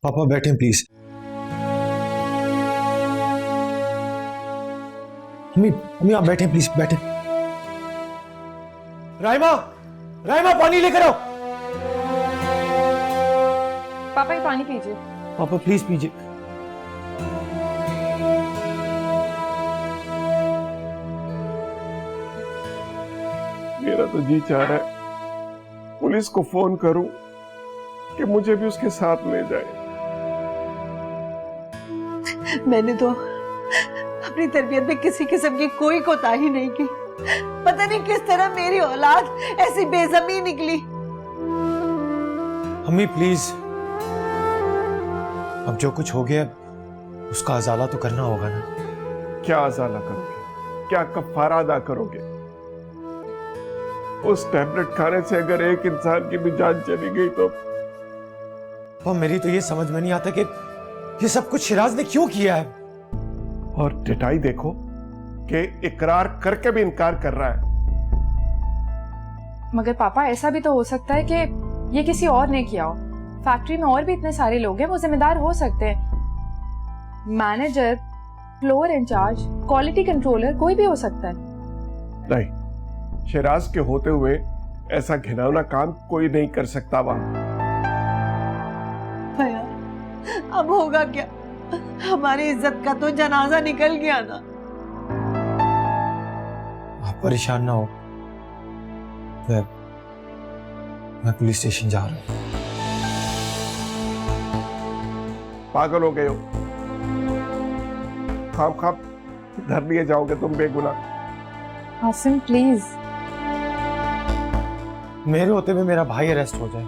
पापा बैठे प्लीज। अम्मी अम्मी आप बैठे प्लीज, बैठे। राइमा, राइमा पानी लेकर आओ। पापा ये पानी पीजिए। पापा प्लीज पीजिए। मेरा तो जी चाह रहा है पुलिस को फोन करूं कि मुझे भी उसके साथ ले जाए। मैंने तो अपनी तरबियत में किसी किस्म की कोई कोताही नहीं की। पता नहीं किस तरह मेरी औलाद ऐसी बेज़मी निकली। अम्मी प्लीज, अब जो कुछ हो गया उसका अजाला तो करना होगा ना। क्या अजाला करोगे, क्या कफारा अदा करोगे? उस टैबलेट खाने से अगर एक इंसान की भी जान चली गई तो पापा मेरी तो ये समझ में नहीं आता कि ये सब कुछ शिराज ने क्यों किया है। और डिटाई देखो कि इकरार करके भी इनकार कर रहा है। मगर पापा ऐसा भी तो हो सकता है कि ये किसी और ने किया हो। फैक्ट्री में और भी इतने सारे लोग हैं, वो जिम्मेदार हो सकते हैं। Manager, floor incharge, quality controller, कोई भी हो सकता है। नहीं, शिराज के होते हुए ऐसा घिनौना काम कोई नहीं कर सकता वहां। भैया अब होगा क्या? हमारी इज्जत का तो जनाजा निकल गया ना। आप परेशान ना हो, मैं पुलिस स्टेशन जा रहा हूं। पागल हो गए हो? खाम खाम धर लिए जाओगे तुम बेगुनाह। आसिम प्लीज। मेरे होते हुए मेरा भाई अरेस्ट हो जाए,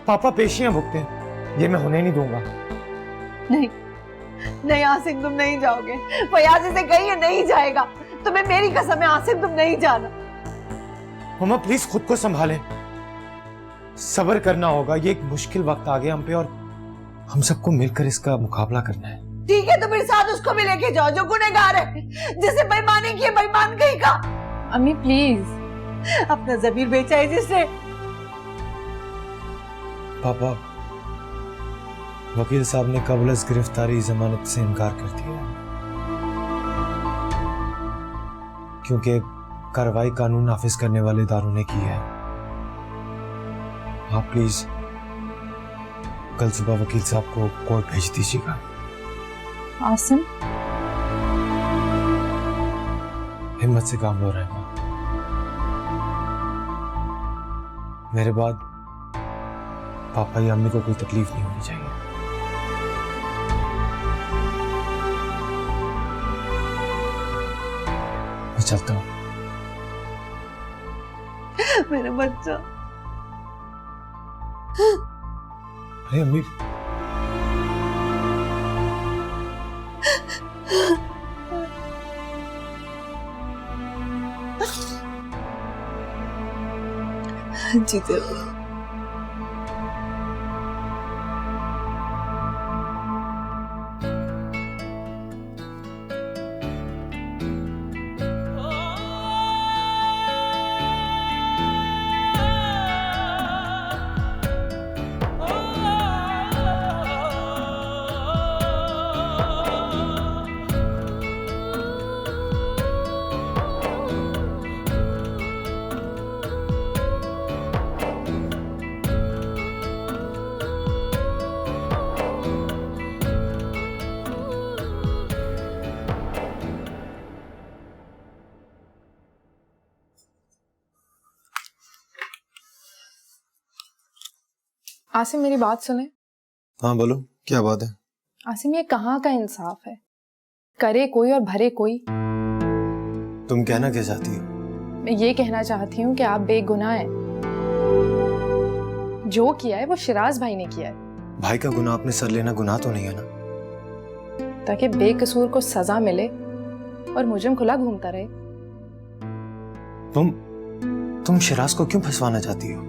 पापा पेशियां भुगते, ये मैं होने नहीं दूंगा। नहीं नहीं आसिम, तुम नहीं जाओगे। फयाज से कहिए नहीं जाएगा। तुम्हें मेरी कसम है आसिम, तुम नहीं जाना। मम्मा प्लीज खुद को संभालें, सब्र करना होगा। ये एक मुश्किल वक्त आ गया हम पे और हम सबको मिलकर इसका मुकाबला करना है। ठीक है, तो मेरे साथ उसको भी लेके जाओ जो गुनहगार है, जिसे बेईमानी की बेईमान कहीं का। अम्मी प्लीज। अपना ज़मीर बेचा है जिसने। पापा, वकील साहब ने कबल अज़ गिरफ्तारी जमानत से इनकार कर दिया क्योंकि कार्रवाई कानून नाफिज करने वाले इदारों ने की है। आप प्लीज कल सुबह वकील साहब को कोर्ट भेज दीजिएगा। आसिम हिम्मत से काम लो रहमा, मेरे बाद पापा या अम्मी को कोई तकलीफ नहीं होनी चाहिए। मैं चलता हूं। मेरा बच्चा। अरे अम्मी, जीते रहो। आसिम मेरी बात सुने। हाँ बोलो, क्या बात है? आसिम ये कहाँ का इंसाफ है? करे कोई और भरे कोई। तुम कहना क्या चाहती हो? मैं ये कहना चाहती हूँ कि आप बेगुनाह हैं। जो किया है वो शिराज भाई ने किया है। भाई का गुनाह अपने सर लेना गुनाह तो नहीं है ना? ताकि बेकसूर को सजा मिले और मुजरिम खुला घूमता रहे। तुम शिराज को क्यों फंसवाना चाहती हो?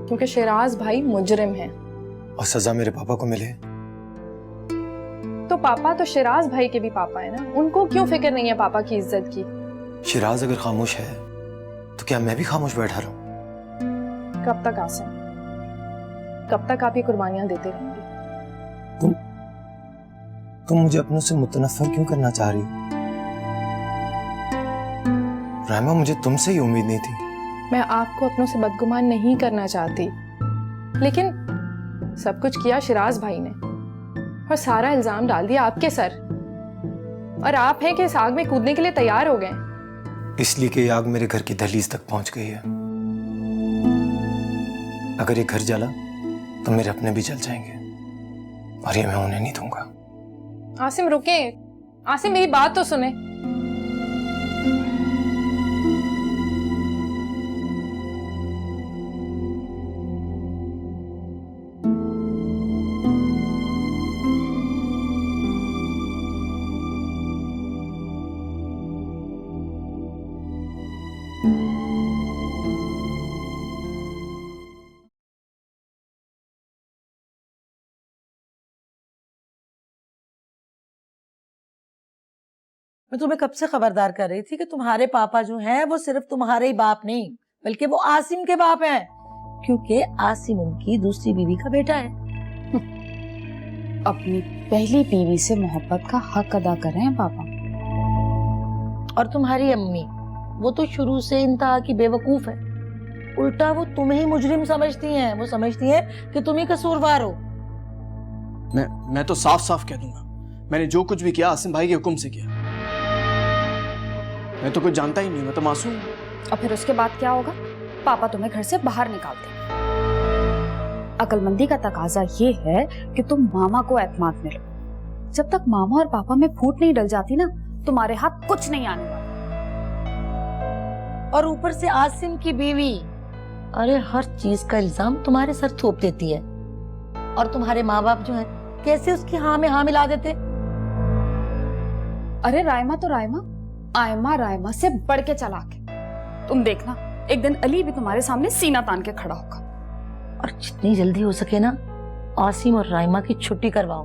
क्योंकि शिराज भाई मुजरिम है। और सजा मेरे पापा को मिले? तो पापा तो शिराज भाई के भी पापा है ना, उनको क्यों फिक्र नहीं है पापा की इज्जत की? शिराज अगर खामोश है तो क्या मैं भी खामोश बैठा रहूं? कब तक आसिम? कब तक आप ये कुर्बानियां देते रहेंगे? तुम मुझे अपनों से मुतनफर क्यों करना चाह रही हो? राइमा, मुझे तुमसे ही उम्मीद नहीं थी। मैं आपको अपनों से बदगुमान नहीं करना चाहती, लेकिन सब कुछ किया शिराज भाई ने और सारा इल्जाम डाल दिया आपके सर, और आप हैं कि इस आग में कूदने के लिए तैयार हो गए। इसलिए कि ये आग मेरे घर की दहलीज तक पहुंच गई है। अगर ये घर जला तो मेरे अपने भी जल जाएंगे, और ये मैं उन्हें नहीं दूंगा। आसिम रुके, आसिम मेरी बात तो सुने। मैं तुम्हें कब से खबरदार कर रही थी कि तुम्हारे पापा जो हैं वो सिर्फ तुम्हारे ही बाप नहीं, बल्कि वो आसिम के बाप हैं, क्योंकि आसिम उनकी दूसरी बीवी का बेटा है। अपनी पहली बीवी से मोहब्बत का हक अदा कर रहे हैं पापा। और तुम्हारी अम्मी, वो तो शुरू से इंतहा की बेवकूफ है। उल्टा वो तुम्हें ही मुजरिम समझती हैं। वो समझती हैं कि तुम ही कसूरवार हो। मैं तो साफ साफ कह दूंगा, मैंने जो कुछ भी किया आसिम भाई के हुक्म से किया। मैं तो कुछ जानता ही नहीं, मैं तो मासूम हूं। और फिर उसके बाद क्या होगा? पापा तुम्हें घर से बाहर निकाल देंगे। अक्लमंदी का तकाजा ये है कि तुम मामा को एतमाद में लो। जब तक मामा और पापा में फूट नहीं डल जाती ना, तुम्हारे हाथ कुछ नहीं आने वाला। और ऊपर से आसिम की बीवी, अरे हर चीज का इल्जाम तुम्हारे सर थोप देती है। और तुम्हारे माँ बाप जो है कैसे उसकी हाँ में हाँ मिला देते। अरे रायमा तो रायमा, आयमा रायमा से बढ़ के चालाक है। तुम देखना, एक दिन अली भी तुम्हारे सामने सीना तान के खड़ा होगा। और जितनी जल्दी हो सके ना, आसिम और राइमा की छुट्टी करवाओ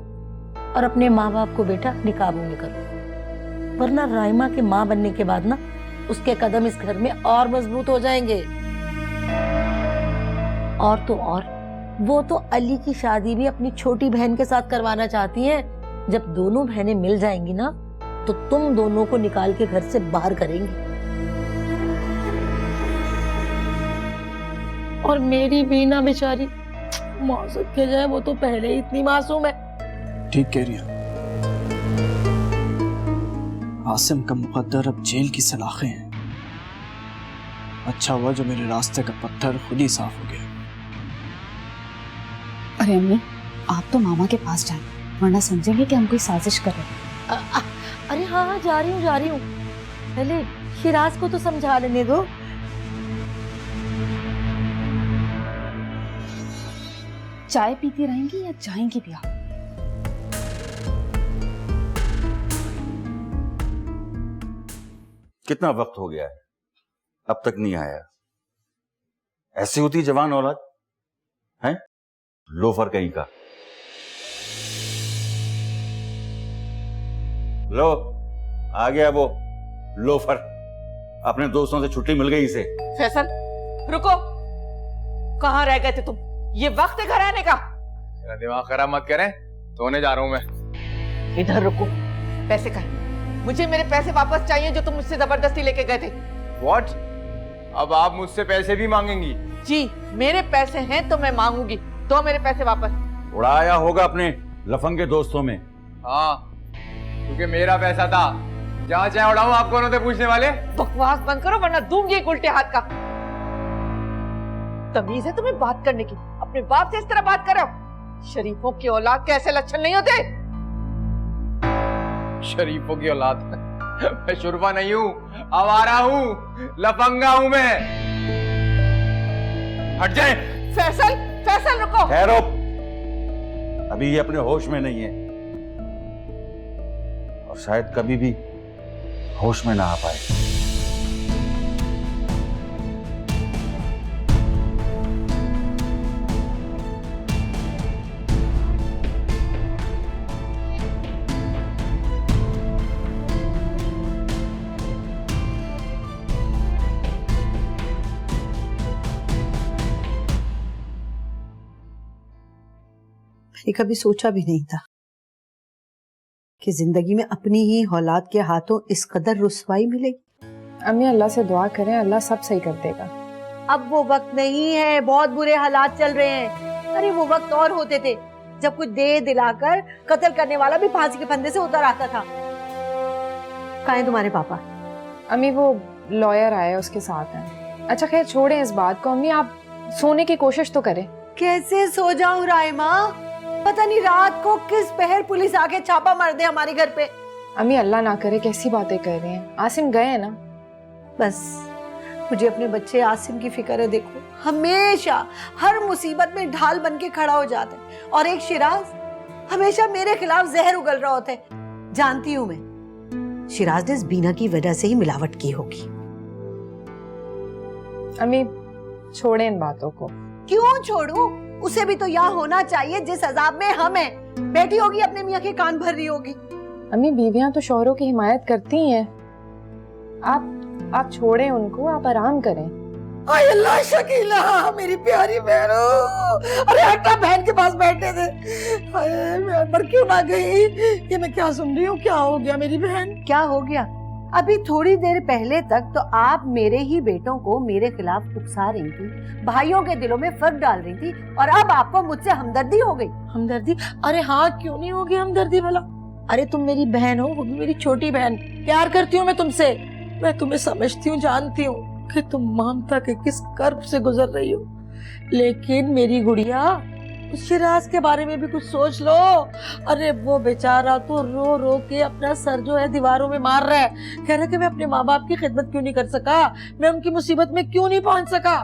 और अपने माँ बाप को बेटा अपनी काबू में करो, वरना राइमा के माँ बनने के बाद ना उसके कदम इस घर में और मजबूत हो जाएंगे। और तो और, वो तो अली की शादी भी अपनी छोटी बहन के साथ करवाना चाहती हैं। जब दोनों बहनें मिल जाएंगी ना, तो तुम दोनों को निकाल के घर से बाहर करेंगी। और मेरी बीना बेचारी मौसम के जाए, वो तो पहले ही इतनी मासूम है। ठीक कह रही है। आसिम का मुकद्दर अब जेल की सलाखें हैं। अच्छा हुआ जो मेरे रास्ते का पत्थर खुद ही साफ हो गया। अरे अम्मी, आप तो मामा के पास जाएं, वरना समझेंगे कि हम कोई साजिश कर रहे हैं। अरे हाँ, जा रही हूँ। पहले शिराज को तो समझा लेने दो। चाय पीती रहेंगी या जाएंगी भी आप? कितना वक्त हो गया है, अब तक नहीं आया। ऐसी होती जवान औलाद है, लोफर कहीं का। लो, आ गया वो लोफर। अपने दोस्तों से छुट्टी मिल गई इसे। फैसल, रुको, कहाँ रह गए थे तुम? ये वक्त है घर आने का। मेरा दिमाग खराब मत करें, सोने जा रहा हूं मैं। इधर रुको। पैसे कहाँ? मुझे मेरे पैसे वापस चाहिए जो तुम मुझसे जबरदस्ती लेके गए थे। What? अब आप मुझसे पैसे भी मांगेंगी? जी, मेरे पैसे हैं तो मैं मांगूंगी। दो मेरे पैसे वापस। उड़ाया होगा अपने लफंगे दोस्तों में। हाँ, क्योंकि मेरा पैसा था। जहाँ चाहे उड़ाऊं, आप कौन होते पूछने वाले? बकवास बंद करो वरना दूंगी एक उल्टे हाथ का। तमीज है तुम्हें बात करने की? अपने बाप से इस तरह बात करो? शरीफों की औलाद के ऐसे लक्षण नहीं होते। शरीफों की औलाद? मैं शुरफा नहीं हूँ, आवारा हूँ, लफंगा हूँ मैं। हट जाए। फैसल, फैसल रुको। ठहरो, अभी ये अपने होश में नहीं है और शायद कभी भी होश में ना आ पाए। मैंने कभी सोचा भी नहीं था कि जिंदगी में अपनी ही औलाद के हाथों इस कदर रुसवाई मिलेगी। अम्मी अल्लाह से दुआ करें, अल्लाह सब सही कर देगा। अब वो वक्त नहीं है, बहुत बुरे हालात चल रहे हैं। अरे वो वक्त और होते थे जब कुछ दे दिलाकर कत्ल करने वाला भी फांसी के फंदे से उतर आता था। कहाँ हैं तुम्हारे पापा? अम्मी वो लॉयर आया, उसके साथ हैं। अच्छा खैर छोड़ें इस बात को, अम्मी आप सोने की कोशिश तो करें। कैसे सो जाऊं राइमा? पता नहीं रात को किस पहर पुलिस आके छापा मार दे हमारे घर पे। अम्मी अल्लाह ना करे, कैसी बातें कर रही हैं। आसिम गए हैं ना। बस मुझे अपने बच्चे आसिम की फिक्र है। देखो हमेशा हर मुसीबत में ढाल बन के खड़ा हो जाता है, और एक शिराज हमेशा मेरे खिलाफ जहर उगल रहा होता है। जानती हूं मैं, शिराज ने इस बीना की वजह से ही मिलावट की होगी। अम्मी छोड़ें इन बातों को। क्यों छोड़ू? उसे भी तो यहाँ होना चाहिए जिस अजाब में हम हैं। बैठी होगी अपने मियाँ के कान भर रही होगी। अम्मी बीवियां तो शौहरों की हिमायत करती हैं। आप छोड़ें उनको, आप आराम करें। आय अल्लाह शकीला, मेरी प्यारी बहनो, अरे हटा बहन के पास बैठे थे। मैं मर क्यों ना गई? ये मैं क्या सुन रही हूँ? क्या हो गया मेरी बहन? क्या हो गया? अभी थोड़ी देर पहले तक तो आप मेरे ही बेटों को मेरे खिलाफ उकसा रही थी, भाइयों के दिलों में फर्क डाल रही थी, और अब आपको मुझसे हमदर्दी हो गई। हमदर्दी? अरे हाँ, क्यों नहीं होगी हमदर्दी भला? अरे तुम मेरी बहन हो, वो भी मेरी छोटी बहन। प्यार करती हूँ मैं तुमसे, मैं तुम्हें समझती हूँ, जानती हूँ कि तुम ममता के किस कर्ब से गुजर रही हो, लेकिन मेरी गुड़िया उस शिराज के बारे में भी कुछ सोच लो। अरे वो बेचारा तो रो रो के अपना सर जो है दीवारों में मार रहा है, कह रहा है कि मैं अपने माँ बाप की खिदमत क्यों नहीं कर सका, मैं उनकी मुसीबत में क्यों नहीं पहुंच सका।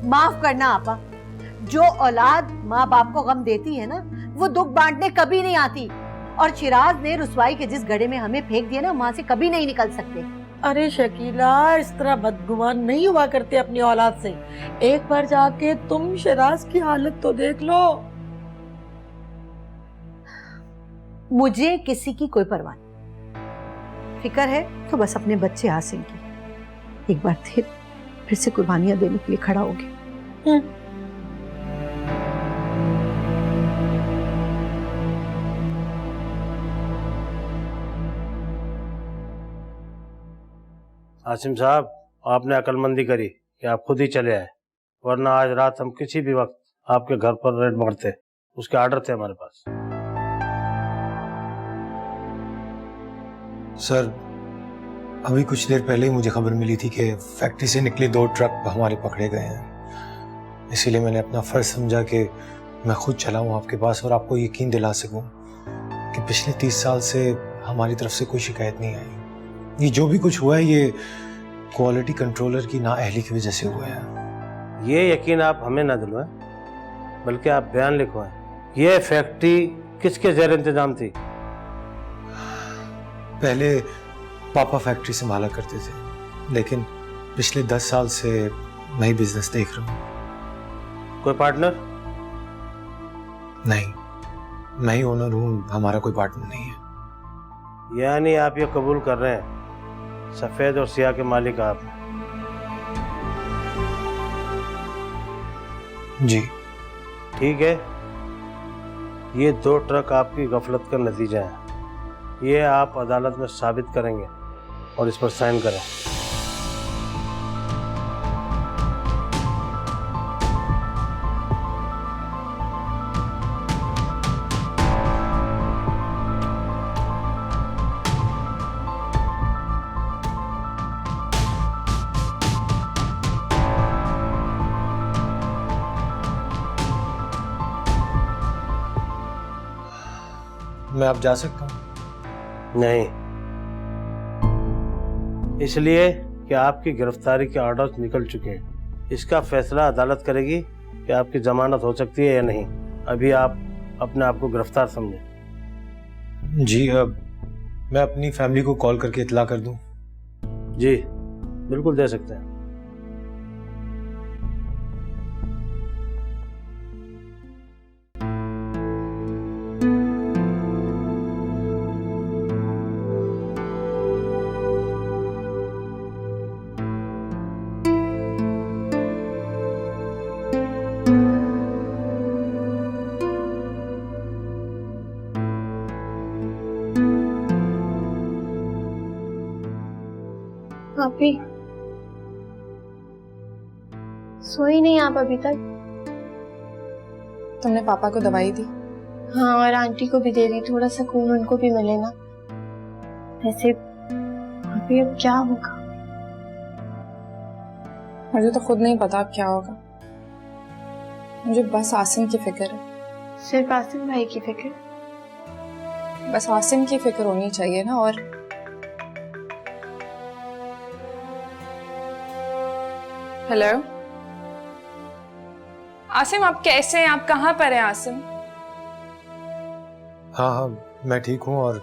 माफ करना आपा, जो औलाद माँ बाप को गम देती है ना, वो दुख बांटने कभी नहीं आती, और शिराज ने रुसवाई के जिस गड्ढे में हमें फेंक दिया ना, वहाँ से कभी नहीं निकल सकते। अरे शकीला, इस तरह बदगुमान नहीं हुआ करते अपनी औलाद से। एक बार जाके तुम शिराज की हालत तो देख लो। मुझे किसी की कोई परवाह नहीं, फिक्र है तो बस अपने बच्चे आसिम की। एक बार फिर से कुर्बानियां देने के लिए खड़ा हो गया। आसिम साहब, आपने अक्लमंदी करी कि आप खुद ही चले आए, वरना आज रात हम किसी भी वक्त आपके घर पर रेड मारते। उसके ऑर्डर थे हमारे पास। सर अभी कुछ देर पहले ही मुझे खबर मिली थी कि फैक्ट्री से निकले 2 ट्रक हमारे पकड़े गए हैं। इसीलिए मैंने अपना फर्ज समझा कि मैं खुद चला हूँ आपके पास और आपको यकीन दिला सकूं कि पिछले 30 साल से हमारी तरफ से कोई शिकायत नहीं आई। ये जो भी कुछ हुआ है ये क्वालिटी कंट्रोलर की नाअहली की वजह से हुआ है। ये यकीन आप हमें ना दिलवाएं, बल्कि आप बयान लिखवाएं। ये फैक्ट्री किसके ज़ेर इंतजाम थी? पहले पापा फैक्ट्री संभाला करते थे, लेकिन पिछले 10 साल से मैं ही बिजनेस देख रहा हूँ। कोई पार्टनर? नहीं, मैं ही ओनर हूँ, हमारा कोई पार्टनर नहीं है। यानी आप ये कबूल कर रहे हैं सफेद और सियाह के मालिक आप? जी ठीक है, ये 2 ट्रक आपकी गफलत का नतीजा है। ये आप अदालत में साबित करेंगे और इस पर साइन करें। मैं अब जा सकता हूँ? नहीं, इसलिए कि आपकी गिरफ्तारी के ऑर्डर्स निकल चुके हैं। इसका फैसला अदालत करेगी कि आपकी जमानत हो सकती है या नहीं। अभी आप अपने आप को गिरफ्तार समझें। जी, अब मैं अपनी फैमिली को कॉल करके इत्तला कर दूं? जी बिल्कुल दे सकते हैं। भाभी सोई नहीं आप अभी तक? तुमने पापा को दवाई दी? हाँ, और आंटी को भी दे दी, थोड़ा सुकून उनको भी मिले ना। वैसे अभी अब क्या होगा? मुझे तो खुद नहीं पता अब क्या होगा। मुझे बस आसिम की फिक्र है। सिर्फ आसिम भाई की फिक्र? बस आसिम की फिक्र होनी चाहिए ना। और हेलो आसिम, आप कैसे हैं? आप कहाँ पर हैं आसिम? हाँ हाँ, मैं ठीक हूँ और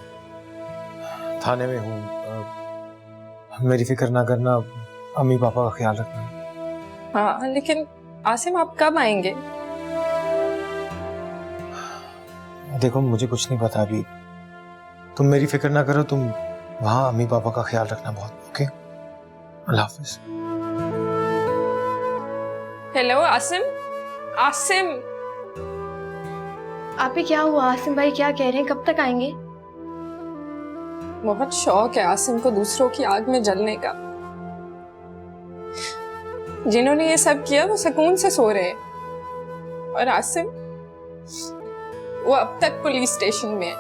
थाने में हूँ। मेरी फिक्र ना करना, अम्मी पापा का ख्याल रखना। हाँ, लेकिन आसिम आप कब आएंगे? देखो, मुझे कुछ नहीं पता अभी। तुम मेरी फिक्र ना करो, तुम वहाँ अम्मी पापा का ख्याल रखना बहुत। ओके, अल्लाह हाफिज। हेलो आसिम, आसिम। आप ही क्या हुआ? आसिम भाई क्या कह रहे हैं? कब तक आएंगे? बहुत शौक है आसिम को दूसरों की आग में जलने का। जिन्होंने ये सब किया वो सुकून से सो रहे हैं, और आसिम वो अब तक पुलिस स्टेशन में है।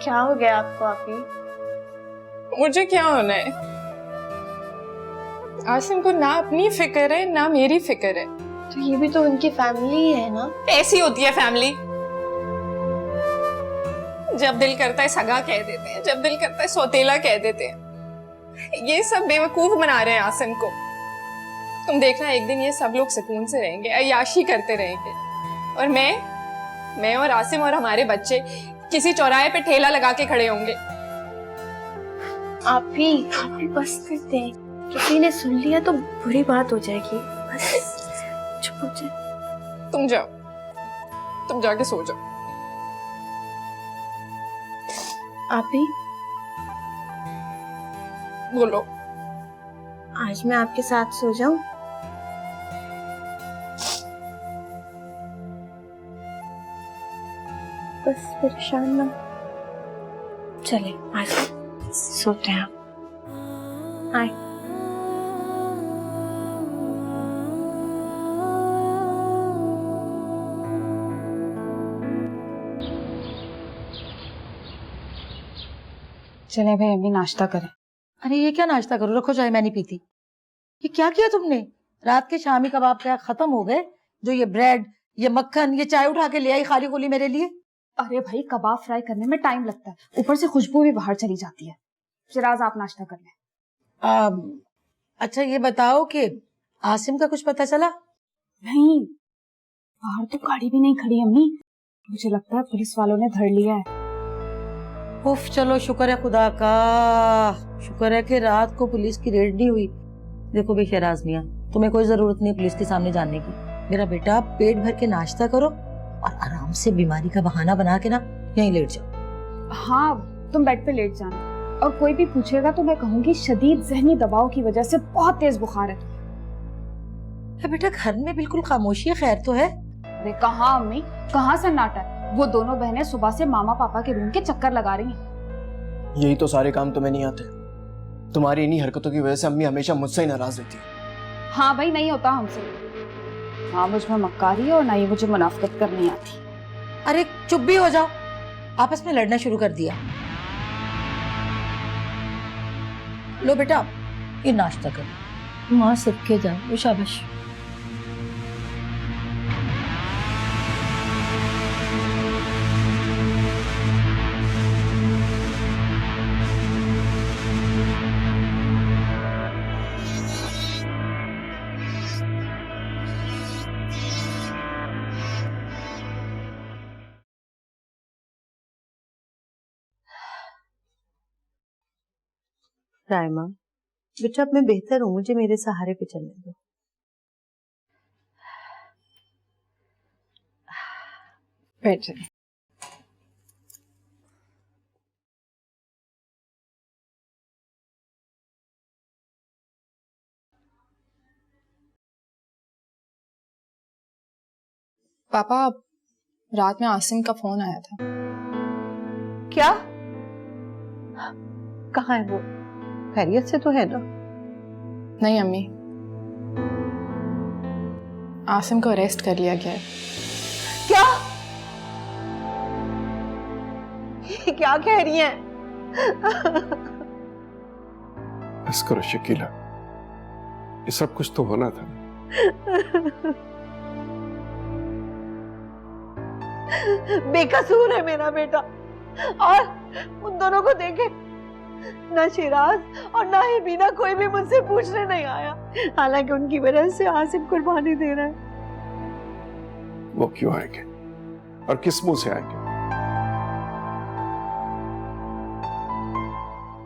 क्या हो गया आपको? आप ही? मुझे क्या होना है? आसिम को ना अपनी फिक्र है ना मेरी फिक्र है। तो ये भी तो उनकी फैमिली ही है ना। ऐसी होती है फैमिली, जब दिल करता है सगा कह देते हैं, जब दिल करता है सौतेला कह देते हैं। ये सब बेवकूफ बना रहे हैं आसिम को। तुम देखना एक दिन ये सब लोग सुकून से रहेंगे, अय्याशी करते रहेंगे, और मैं और आसिम और हमारे बच्चे किसी चौराहे पे ठेला लगा के खड़े होंगे। आप भी बस करते हैं, किसी ने सुन लिया तो बुरी बात हो जाएगी। बस चुप हो जाए। तुम जाओ, तुम जाके सो जाओ। आप भी बोलो। आज मैं आपके साथ सो जाऊं? बस परेशान ना। चले आज सोते हैं। आए। चले भाई अभी नाश्ता करें। अरे ये क्या नाश्ता करो, रखो चाय, मैं नहीं पीती। ये क्या किया तुमने? रात के शामी कबाब क्या खत्म हो गए? जो ये ब्रेड, ये मक्खन, ये चाय उठा के ले आई खाली खोली मेरे लिए। अरे भाई कबाब फ्राई करने में टाइम लगता है, ऊपर से खुशबू भी बाहर चली जाती है। शिराज आप नाश्ता कर लें। अच्छा ये बताओ कि आसिम का कुछ पता चला? नहीं, बाहर तो गाड़ी भी नहीं खड़ी अम्मी। मुझे लगता है पुलिस वालों ने धर लिया है। उफ, चलो शुक्र है खुदा का, शुक्र है कि रात को पुलिस की रेड नहीं हुई। देखो भी शहराज मियां, तुम्हें कोई जरूरत नहीं पुलिस के सामने जाने की। मेरा बेटा पेट भर के नाश्ता करो और आराम से बीमारी का बहाना बना के ना यहीं लेट जाओ। हाँ, तुम बेड पे लेट जाना, और कोई भी पूछेगा तो मैं कहूंगी शदीद जहनी दबाव की वजह से बहुत तेज बुखार है। बेटा घर में बिल्कुल खामोशी है, खैर तो है। अरे कहाँ अम्मी, कहाँ सन्नाटा है। वो दोनों बहनें सुबह से मामा पापा के रूम के चक्कर लगा रही हैं। यही तो सारे काम तुम्हें नहीं आते। तुम्हारी इन्हीं हरकतों की वजह से अम्मी हमेशा मुझसे ही नाराज रहती है। हाँ भाई, नहीं होता हमसे। हाँ, मुझ में मक्कारी है और ना ही मुझे मुनाफिकत करनी आती। अरे चुप भी हो जाओ, आपस में लड़ना शुरू कर दिया। लो बेटा ये नाश्ता करो, माँ सबके जाओ, शाबाश। रायमा बेटा, अब मैं बेहतर हूँ, मुझे मेरे सहारे पे चलने दो। बैठ जाइए। पापा, रात में आसिम का फोन आया था। क्या? कहाँ है वो? खैरियत से तो है ना? नहीं अम्मी, आसिम को अरेस्ट कर लिया गया है। क्या? ये क्या कह रही हैं? बस करो शकीला, ये सब कुछ तो होना था। बेकसूर है मेरा बेटा, और उन दोनों को देखे ना शिराज और ना ही बीना कोई भी मुझसे पूछने नहीं आया, हालांकि उनकी वजह से आसिम कुर्बानी दे रहा है। वो क्यों आएंगे और किस मुंह से आएंगे?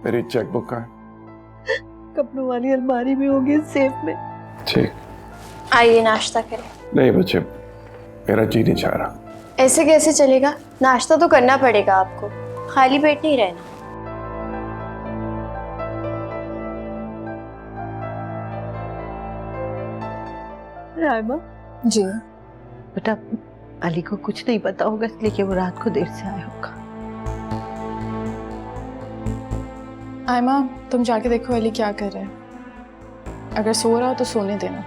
मेरी चेकबुक का है? कपड़ों वाली अलमारी में होगी, सेफ में। ठीक, आइए नाश्ता करें। नहीं बच्चे, मेरा जी नहीं चाह रहा। ऐसे कैसे चलेगा? नाश्ता तो करना पड़ेगा आपको, खाली पेट नहीं रहना। रायमा जी बेटा, अली को कुछ नहीं पता होगा, इसलिए कि वो रात को देर से आया होगा। आयमा, तुम जाके देखो अली क्या कर रहा है। अगर सो रहा हो तो सोने देना।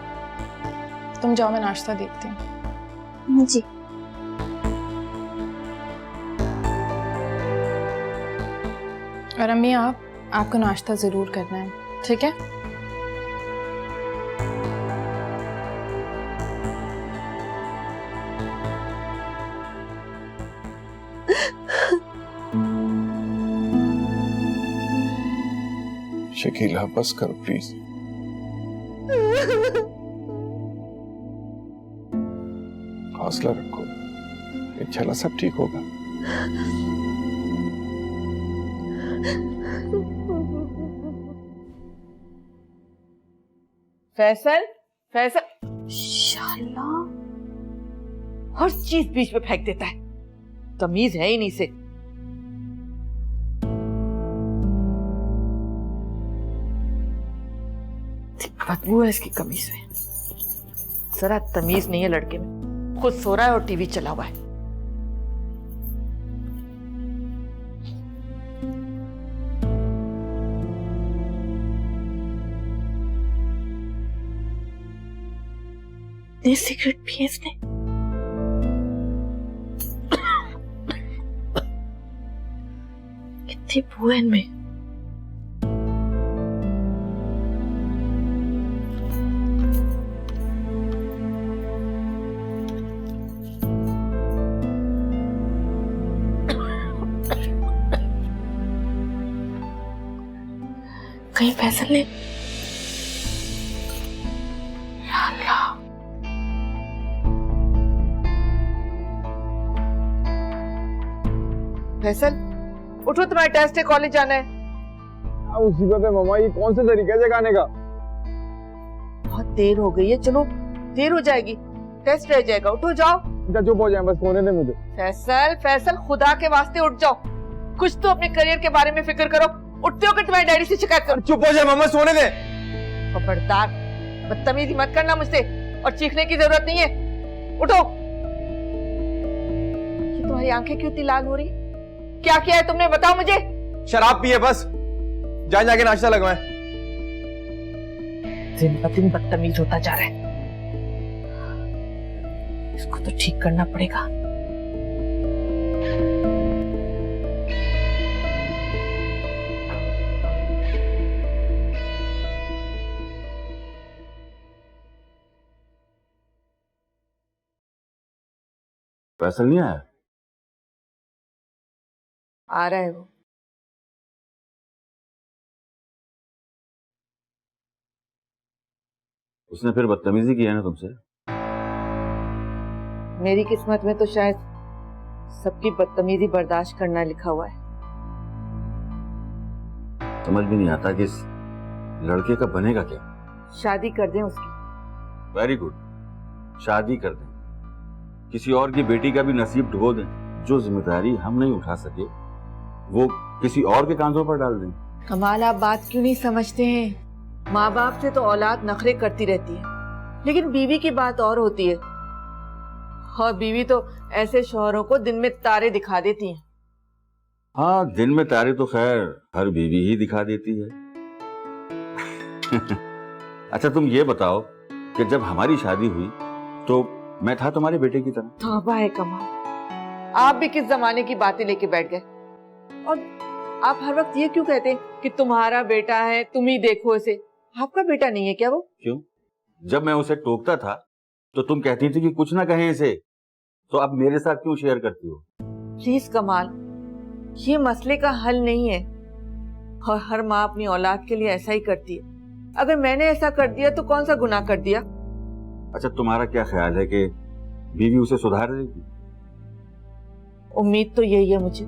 तुम जाओ, मैं नाश्ता देखती हूँ। जी। और अम्मी, आपको नाश्ता जरूर करना है, ठीक है? शकीला बस करो प्लीज। हौसला रखो, इंशाल्लाह सब ठीक होगा। फैसल, फैसल, शाला, हर चीज बीच में फेंक देता है, तमीज है ही नहीं से। बदबू है इसकी कमीज में, जरा तमीज नहीं है लड़के में। खुद सो रहा है और टीवी चला हुआ है। ये सिगरेट पिए इसने। कितनी बू है इनमें। कहीं फैसल ने फैसल, उठो, तुम्हारा टेस्ट है, कॉलेज जाना है। उसी बात है मामा, ये कौन से तरीका है जगाने का? बहुत देर हो गई है, चलो देर हो जाएगी, टेस्ट रह जाएगा। उठो, जाओ। चुप हो जाए, बस सोने दे मुझे। फैसल, फैसल, खुदा के वास्ते उठ जाओ, कुछ तो अपने करियर के बारे में फिक्र करो। उठते हो कि तुम्हारे डैडी से शिकायत करो? चुप हो जाए मामा, सोने दे। खबरदार, बदतमीजी मत करना मुझसे, और चीखने की जरूरत नहीं है। उठो। ये तुम्हारी आंखें क्यों इतनी लाल हो रही? क्या किया है तुमने, बताओ मुझे। शराब पिए बस, जाके नाश्ता लगवाएं। दिन ब दिन बदतमीज होता जा रहा है, इसको तो ठीक करना पड़ेगा। फैसल नहीं आया? आ रहा है वो। उसने फिर बदतमीजी की है ना तुमसे? मेरी किस्मत में तो शायद सबकी बदतमीजी बर्दाश्त करना लिखा हुआ है। समझ भी नहीं आता कि इस लड़के का बनेगा क्या। शादी कर दें उसकी। वेरी गुड, शादी कर दें, किसी और की बेटी का भी नसीब ढो दें। जो जिम्मेदारी हम नहीं उठा सके वो किसी और के कांधों पर डाल दें। कमाल, आप बात क्यों नहीं समझते हैं? माँ बाप से तो औलाद नखरे करती रहती है, लेकिन बीवी की बात और होती है, और बीवी तो ऐसे शौहरों को दिन में तारे दिखा देती हैं। हाँ, दिन में तारे तो खैर हर बीवी ही दिखा देती है। अच्छा तुम ये बताओ कि जब हमारी शादी हुई तो मैं था तुम्हारे बेटे की तरह। तौबा है कमाल, आप भी किस जमाने की बातें लेके बैठ गए। और आप हर वक्त ये क्यों कहते हैं कि तुम्हारा बेटा है, तुम ही देखो इसे। आपका बेटा नहीं है क्या वो? क्यों? जब मैं उसे टोकता था तो तुम कहती थी कि कुछ ना कहें इसे, तो अब मेरे साथ क्यों शेयर करती हो? प्लीज कमाल, ये मसले का हल नहीं है और हर माँ अपनी औलाद के लिए ऐसा ही करती है। अगर मैंने ऐसा कर दिया तो कौन सा गुनाह कर दिया? अच्छा तुम्हारा क्या ख्याल है कि बीवी उसे सुधार देगी? उम्मीद तो यही है मुझे,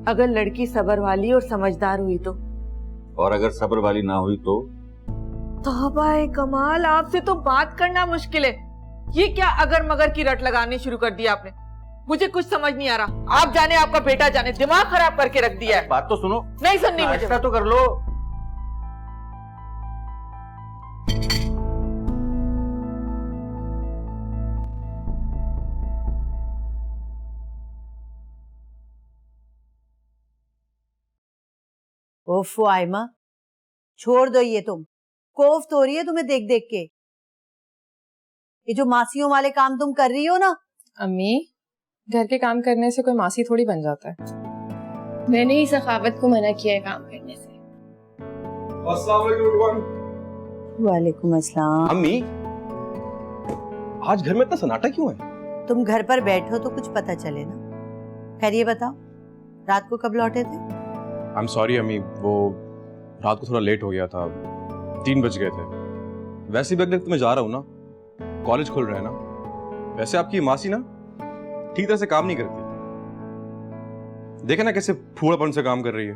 अगर लड़की सब्र वाली और समझदार हुई तो। और अगर सब्र वाली ना हुई तो? तौबा है कमाल, आपसे तो बात करना मुश्किल है। ये क्या अगर मगर की रट लगानी शुरू कर दी आपने? मुझे कुछ समझ नहीं आ रहा। आप जाने आपका बेटा जाने, दिमाग खराब करके रख दिया है। बात तो सुनो। नहीं सुननी मुझे। ऐसा तो कर लो। ओफो आयमा, छोड़ दो ये, तुम कोफ्त हो रही है तुम्हें देख देख के। ये जो मासियों वाले काम तुम कर रही हो ना। अम्मी, घर के काम करने से कोई मासी थोड़ी बन जाता है। मैंने ही सखावत को मना किया है काम करने से। वालेकुम अस्सलाम। अम्मी, आज घर में इतना सन्नाटा क्यों है? तुम घर पर बैठो तो कुछ पता चले ना। खैर ये बताओ, रात को कब लौटे थे? आई एम सॉरी अम्मी, वो रात को थोड़ा लेट हो गया था, 3 बज गए थे। वैसे भी अगले हफ्ते मैं जा रहा हूँ ना, कॉलेज खुल रहा है ना। वैसे आपकी मासी ना ठीक तरह से काम नहीं करती, देखे ना कैसे फूड़ापन से काम कर रही है।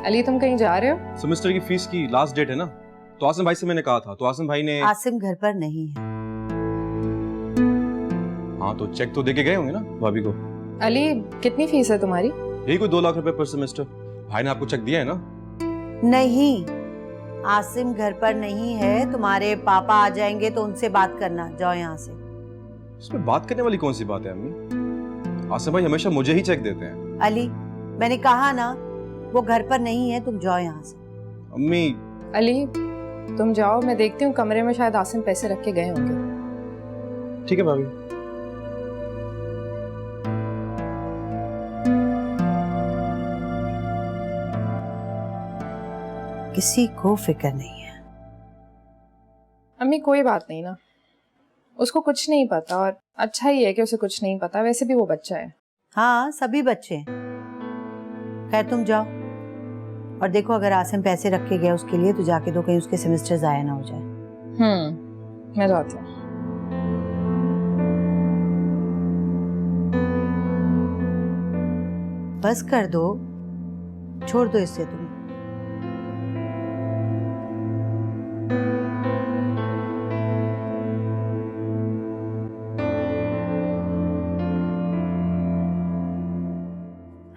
अली तुम कहीं जा रहे हो? सेमेस्टर की फीस की लास्ट डेट है ना, तो आसिम भाई से मैंने कहा था, तो आसिम भाई ने। आसिम घर पर नहीं है। हाँ तो चेक तो देके गए होंगे ना भाभी को। अली कितनी फीस है तुम्हारी? यही कोई 2 लाख रुपए पर सेमेस्टर। भाई ने आपको चेक दिया है ना? नहीं, आसिम घर पर नहीं है। तुम्हारे पापा आ जाएंगे तो उनसे बात करना। जाओ यहाँ से। इसमें बात करने वाली कौन सी बात है अम्मी? आसिम भाई हमेशा मुझे ही चेक देते हैं। अली, मैंने कहा ना वो घर पर नहीं है, तुम जाओ यहाँ से। अम्मी। अली तुम जाओ, मैं देखती हूँ कमरे में शायद आसिम पैसे रख के गए होंगे। ठीक है भाभी। किसी को फिक्र नहीं है। अम्मी कोई बात नहीं ना, उसको कुछ नहीं पता और अच्छा ही है कि उसे कुछ नहीं पता। वैसे भी वो बच्चा है। हाँ सभी बच्चे हैं। खैर तुम जाओ और देखो, अगर आसिम पैसे रख के गया उसके लिए तो जाके दो, कहीं उसके सेमेस्टर जाया ना हो जाए। मैं जाती हूँ। बस कर दो, छोड़ दो इससे तुम।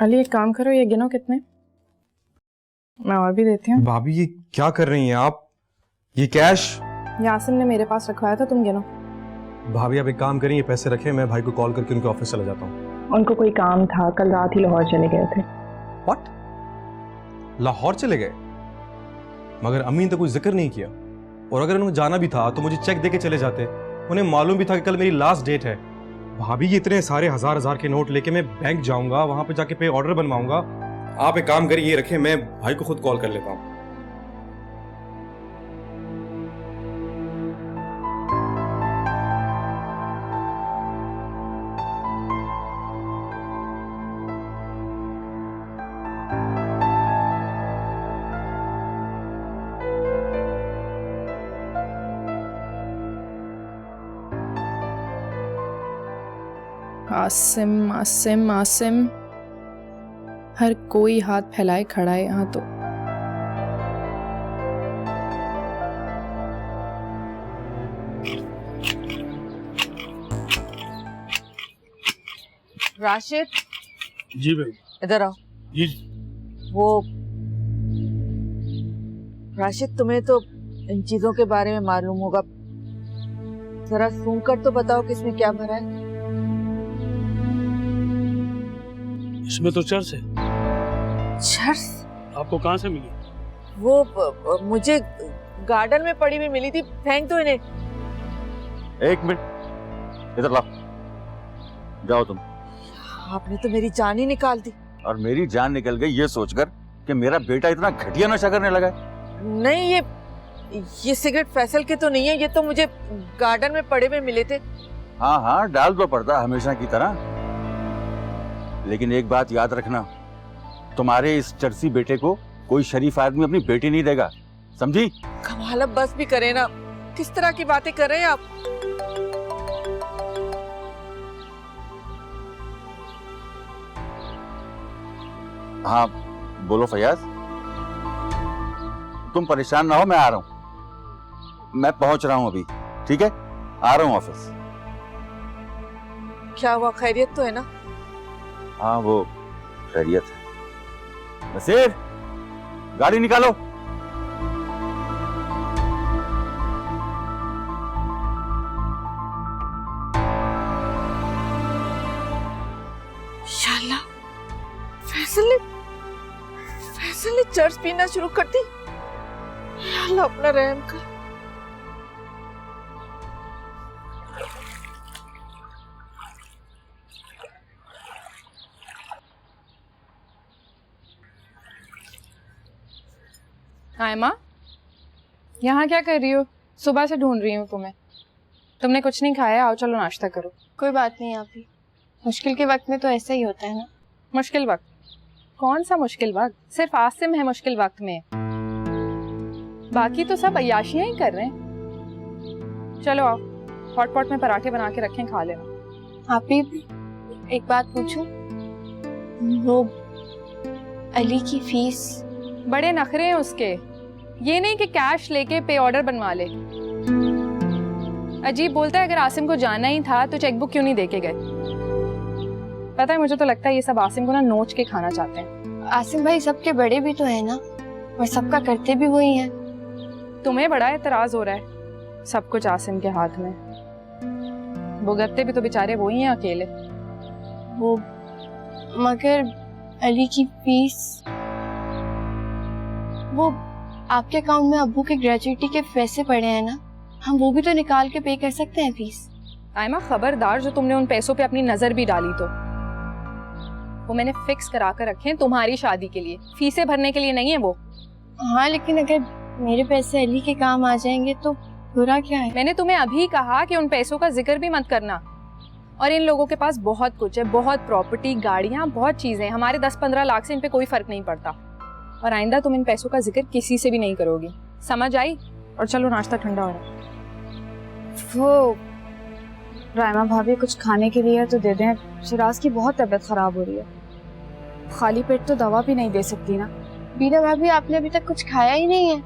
अली एक काम करो, ये गिनो कितने, मैं और भी देती हूँ। भाभी ये क्या कर रही हैं आप? ये कैश यासिम ने मेरे पास रखवाया था, तुम गिनो। भाभी आप एक काम करें, ये पैसे रखें, मैं भाई को कॉल करके उनके ऑफिस चला जाता हूँ। उनको कोई काम था, कल रात ही लाहौर चले गए थे। व्हाट? लाहौर चले गए? मगर अम्मी ने तो कोई जिक्र नहीं किया। और अगर उन्हें जाना भी था तो मुझे चेक देके चले जाते। उन्हें मालूम भी था कि कल मेरी लास्ट डेट है। भाभी ये इतने सारे हजार के नोट लेके मैं बैंक जाऊंगा, वहां पे जाके पे ऑर्डर बनवाऊंगा। आप एक काम करिए, ये रखें, मैं भाई को खुद कॉल कर लेता हूँ। आसिम आसिम आसिम, हर कोई हाथ फैलाए खड़ा है यहाँ तो। राशिद। जी भाई। इधर आओ। जी। वो राशिद, तुम्हें तो इन चीजों के बारे में मालूम होगा, जरा सुनकर तो बताओ कि इसमें क्या भरा है। इसमें तो चर्च है। चर्च? आपको कहाँ से मिली? मुझे गार्डन में पड़ी हुई मिली थी, फेंक दो इन्हें। एक मिनट, इधर लाओ। जाओ तुम। आपने तो मेरी जान ही निकाल दी। और मेरी जान निकल गई ये सोचकर कि मेरा बेटा इतना घटिया नशा करने लगा है। नहीं, ये सिगरेट फैसल के तो नहीं है, ये तो मुझे गार्डन में पड़े हुए मिले थे। हाँ हाँ, डाल दो पर्दा हमेशा की तरह, लेकिन एक बात याद रखना, तुम्हारे इस चर्सी बेटे को कोई शरीफ आदमी अपनी बेटी नहीं देगा, समझी? कमाल, अब बस भी करे ना, किस तरह की बातें कर रहे हैं आप? हाँ बोलो फयाज। तुम परेशान ना हो, मैं आ रहा हूं, मैं पहुंच रहा हूं अभी, ठीक है? आ रहा हूं ऑफिस। क्या हुआ, खैरियत तो है ना? हाँ वो खैरियत है। नसीर, गाड़ी निकालो। शाला, फैसल ने चर्च पीना शुरू कर दी। अल्लाह अपना रहम कर। आयमा, यहाँ क्या कर रही हो? सुबह से ढूंढ रही हूँ तुम्हें। तुमने कुछ नहीं खाया, आओ चलो नाश्ता करो। कोई बात नहीं आप ही, मुश्किल के वक्त में तो ऐसा ही होता है ना। मुश्किल वक्त? कौन सा मुश्किल वक्त? सिर्फ आसिम है मुश्किल वक्त में, बाकी तो सब अय्याशियां ही कर रहे हैं। चलो आओ, हॉट पॉट में पराठे बना के रखें, खा लेना। आप ही एक बात पूछूं, वो अली की फीस? बड़े नखरे हैं उसके, ये नहीं कि कैश लेके पे ऑर्डर बनवा ले। अजीब बोलता है, अगर आसिम को जाना ही था तो चेकबुक क्यों नहीं देके गए? पता है, मुझे तो लगता है ये सब आसिम को ना नोच के खाना चाहते हैं। आसिम भाई सबके बड़े भी तो है ना, और सबका करते भी वही है। तुम्हें बड़ा एतराज हो रहा है सब कुछ आसिम के हाथ में, भुगतते भी तो बेचारे वही हैं अकेले। वो मगर अली की फीस, वो आपके अकाउंट में अब्बू के ग्रेजुएटी के पैसे पड़े हैं ना, हम वो भी तो निकाल के पे कर सकते हैं फीस। आयमा खबरदार, जो तुमने उन पैसों पे अपनी नजर भी डाली तो वो मैंने फिक्स करा कर रखे हैं तुम्हारी शादी के लिए, फीसें भरने के लिए नहीं है वो। हाँ लेकिन अगर मेरे पैसे अली के काम आ जाएंगे तो बुरा क्या है? मैंने तुम्हें अभी कहा कि उन पैसों का जिक्र भी मत करना। और इन लोगों के पास बहुत कुछ है, बहुत प्रॉपर्टी, गाड़ियां, बहुत चीजें। हमारे 10-15 लाख से इन पे कोई फर्क नहीं पड़ता। और आइंदा तुम इन पैसों का जिक्र किसी से भी नहीं करोगी, समझ आई? और चलो नाश्ता ठंडा हो रहा है। वो रायमा भाभी कुछ खाने के लिए तो दे दें, शिराज की बहुत तबीयत खराब हो रही है, खाली पेट तो दवा भी नहीं दे सकती ना। बीना भाभी आपने अभी तक कुछ खाया ही नहीं है।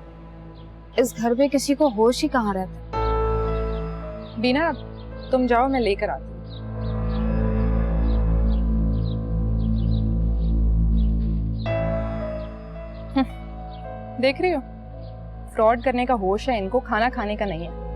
इस घर पे किसी को होश ही कहाँ रहता। बीना तुम जाओ, मैं लेकर आती हूँ। देख रही हो, फ्रॉड करने का होश है इनको, खाना खाने का नहीं है।